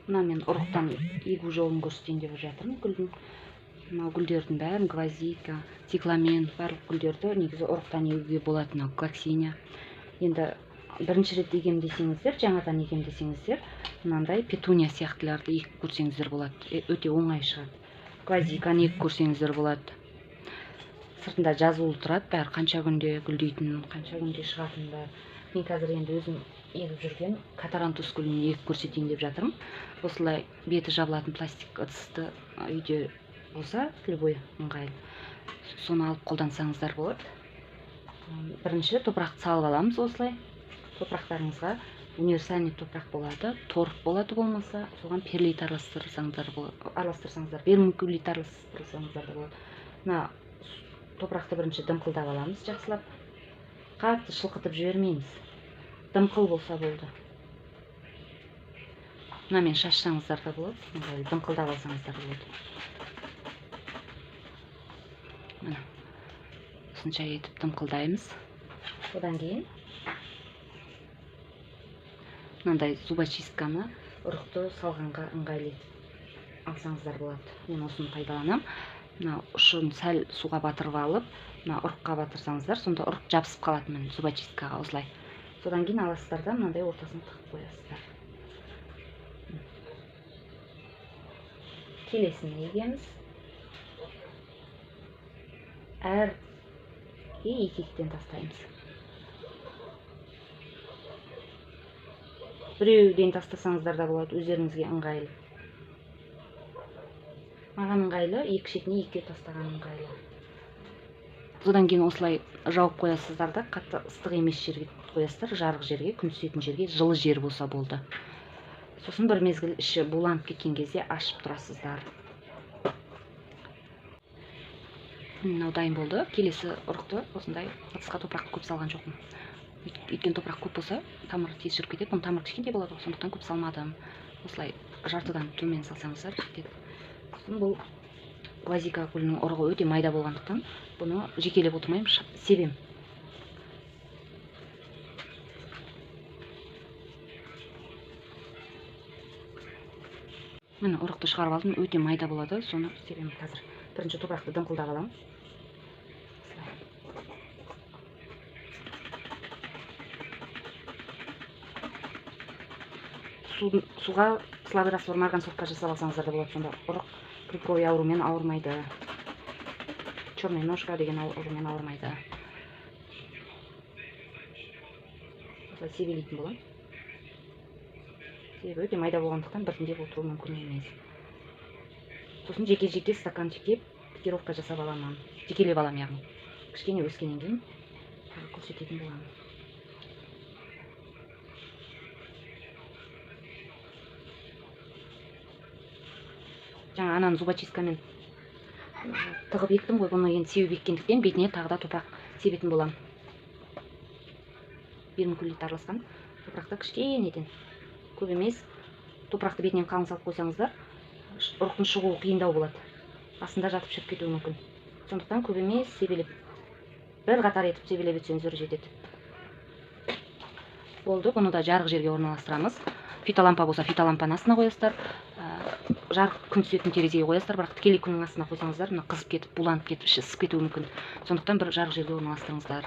Мына мен ұрықтан егу жолын көрсетейін деп жатырмын гүлдің. Мына гүлдердің бәрін гвоздика, цикламен, барлық гүлдерді негізі ұрықтан егуге болады. Мына коксиния. Енді бірінші рет егем десеңіздер, жаңадан егем десеңіздер, мынандай петуния сияқтыларды егіп көрсеңіздер болады. Өте оңай шығады. Гвоздиканы егіп көрсеңіздер болады. Сыртында жазулы тұрады, бәрі қанша күнде гүлдейтінін, қанша күнде шығатынын бәрі. Мен қазір енді өзім егіп жүрген катарантус гүлін егіп көрсетейін деп жатырмын. Осылай беті жабылатын пластик ыдысты үйде болса, любой ыңғайлы, соны алып қолдансаңыздар болады. Бірінші топырақты салып аламыз осылай. Топырақтарыңызға универсальный топырақ болады, торф болады болмаса, соған перлит араластырсаңыздар болады, вермикулит араластырсаңыздар да болады. Мына топырақты бірінші дымқылдап аламыз, жақсылап. Қатты шылқытып жібермейміз. Дымқыл болса болды. Мынамен шашсаңыздар да болады, дымқылдап алсаңыздар болады. Мына осынша етіп дымқылдаймыз. Одан кейін мынандай зубочистканы ұрықты салғанға ыңғайлы етіп алсаңыздар болады. Мен осыны пайдаланам. Мына ұшын сәл суға батырып алып, мына ұрыққа батырсаңыздар, сонда ұрық жабысып қалады мен зубочисткаға осылай. Содан кейін аласыздар да мынандай ортасын тығып қоясыздар. Келесіне егеміз. Әрге екі-екіден тастаймыз. Біреуден тастасаңыздар да болады, өздеріңізге ыңғайлы. Маған ыңғайлы, екі шетіне екеу тастаған ыңғайлы. Содан кейін осылай жауып қоясыздар да, қатты ыстық емес жерге қоясыздар, жарық жерге, күн түсетін жерге, жылы жер болса болды. Сосын бір мезгіл іші буланып кеткен кезде ашып тұрасыздар. Мынау дайын болды. Келесі ұрықты осындай ыдысқа топырақ көп салған жоқпын. Өйткені топырақ көп болса, тамыры тез жүріп кетеді. Бұның тамыры кішкентай болады, сондықтан көп салмадым. Осылай жартыдан төмен салсаңыздар жетеді. Сосын бұл гвоздика гүлінің ұрығы өте майда болғандықтан, бұны жекелеп отырмаймын, себем. Міне ұрықты шығарып алдым, өте майда болады, соны себем қазір. Бірінші топырақты дымқылдап аламын. Суға слабый марган сорпа жасап алсаңыздар да болады, сонда ұрық грибковый аурумен ауырмайды. Черная ножка деген аурумен ауырмайды. Осылай себелейтін боламын. Себебі өте майда болғандықтан біртіндеп отыру мүмкін емес. Сосын жеке-жеке стаканчикке пикировка жасап аламын. Жекелеп аламын, яғни. Кішкене өскеннен кейін көрсететін боламын. Жаңа ананы зубочисткамен тығып ектім ғой, бұны енді сеуіп еккендіктен бетіне тағы да топырақ себетін болам. Вермикулит араласқан топырақты кішкенеден, көп емес, топырақты бетінен қалың салып қойсаңыздар, ұрықтың шығуы қиындау болады. Астында жатып шіріп кетуі мүмкін. Сондықтан көп емес себелеп, бір қатар етіп себелеп өтсеңіздер жетеді. Болды, бұны да жарық жерге орналастырамыз. Фитолампа болса, фитолампаның астына қоясыздар. Жарық күн түсетін терезеге қоясыздар, бірақ тікелей күннің астына қойсаңыздар, қызып кетіп, буланып кетіп, іші ысып кетуі мүмкін. Сондықтан бір жарық жерге орналастырыңыздар.